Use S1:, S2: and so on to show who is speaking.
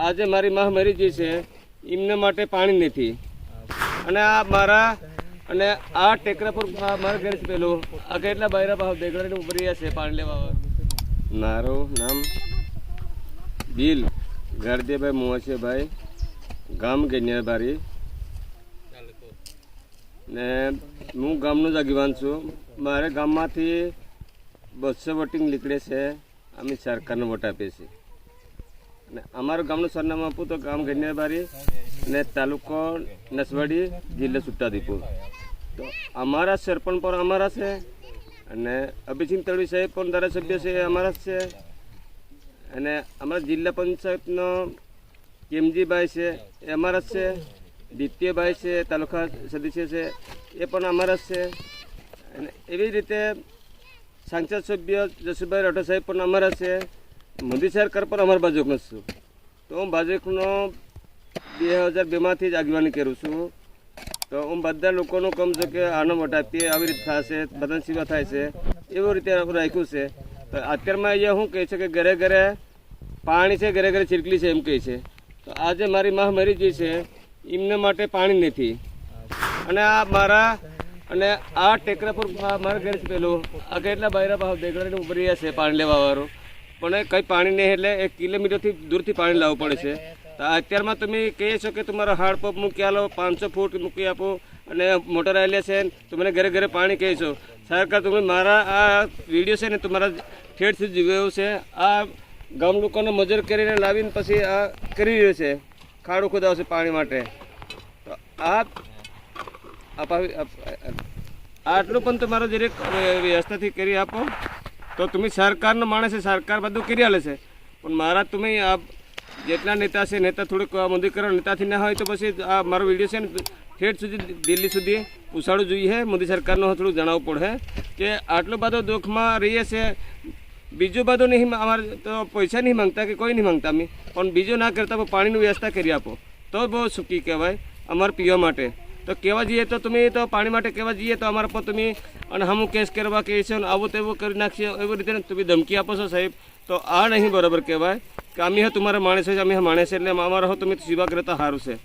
S1: આજે મારી માં મરી ગઈ છે, એમના માટે પાણી નથી. અને આ મારા અને આ ટેકરા પર મારા ઘર છે પેલું આ કેટલા બૈરા ભાવ દેગડાને ઉભરી છે પાણી લેવા. મારું નામ બિલ ગરદેભાઈ મોહસીભાઈ, ગામ ગેનિયાબારી ને હું ગામનો જ આગેવાન છું. મારે ગામમાંથી 200 વોટિંગ નીકળે છે. અમે સરકારને વોટ આપીએ છીએ. અને અમારું ગામનું સરનામું આપું તો ગામ ગેનિયાબારી અને તાલુકો નસવાડી, જિલ્લો છોટાઉદેપુર. તો અમારા સરપંચ પણ અમારા છે અને અભિસિંહ તળવી સાહેબ પણ ધારાસભ્ય છે, અમારા જ છે. અને અમારા જિલ્લા પંચાયતનો કેમજીભાઈ છે એ અમારા જ છે. દ્વિતીયભાઈ છે તાલુકા સદસ્ય છે એ પણ અમારા જ છે. અને એવી રીતે સાંસદ સભ્ય જસુભાઈ રાઠોડ સાહેબ પણ અમારા છે. મોદી સરકાર પર અમારા ભાજપનો છું. તો હું ભાજપનો 2002માંથી જ આગેવાની કરું છું. તો હું બધા લોકોનું કામ છે કે આનો વોટ આપીએ, આવી રીતે થશે, બધાની સેવા થાય છે, એવી રીતે રાખ્યું છે. તો અત્યારમાં અહીંયા શું કહે છે કે ઘરે ઘરે પાણી છે, ઘરે ઘરે ચીરકલી છે એમ કહે છે. તો આજે મારી માં મરી ગઈ છે, એમના માટે પાણી નથી. અને આ મારા અને આ ટેકરા પર મારા ઘર છે પેલું આ કેટલા બૈરા ભાવ દેગડાને ઉભરી છે પાણી લેવા વાળું, પણ કંઈ પાણી નહીં એટલે 1 કિલોમીટરથી દૂરથી પાણી લાવવું પડે છે. તો અત્યારમાં તમે કહે છો કે તમારા હાર્ડ પંપ મૂકી આલો, 500 ફૂટ મૂકી આપો અને મોટર આવેલી છે, તો મને ઘરે ઘરે પાણી કહે છો. સરકાર તમે મારા આ વિડીયો છે ને તમારા ઠેઠ સુધી જોયો છે. આ ગામ લોકોને મજૂર કરીને લાવીને પછી આ કરી રહ્યો છે, ખાડો ખોદાવશે પાણી માટે. તો આટલું પણ તમારો દરેક વ્યવસ્થાથી કરી આપો તો તમે સરકારનો માણસ છે, સરકાર બધું કરી આલે છે. પણ મારા તમે આ જેટલા નેતા છે, નેતા થોડુંક મોદીકરણ નેતાથી ના હોય તો પછી આ મારો વિડીયો છે ને ઠેઠ સુધી દિલ્હી સુધી પૂછાડવું જોઈએ. મોદી સરકારનો થોડુંક જણાવવું પડે કે આટલો બધો દુઃખમાં રહીએ છે. બીજું બધું નહીં, અમારે તો પૈસા નહીં માંગતા કે કોઈ નહીં માંગતા અમે, પણ બીજું ના કરતા પાણીની વ્યવસ્થા કરી આપો તો બહુ સુખી કહેવાય અમારે પીવા માટે. તો કહેવા જઈએ તો તમે તો પાણી માટે કહેવા જઈએ તો અમારા પર તમે અને હમું કેસ કરવા કહે છે ને આવું તેવું કરી નાખીએ, એવી રીતે તમે ધમકી આપો છો સાહેબ. તો આ નહીં બરાબર કહેવાય કે અમે તમારા માણસ છે, અમે માણસ એટલે અમારા હો તમે સેવા કરતા સારું છે.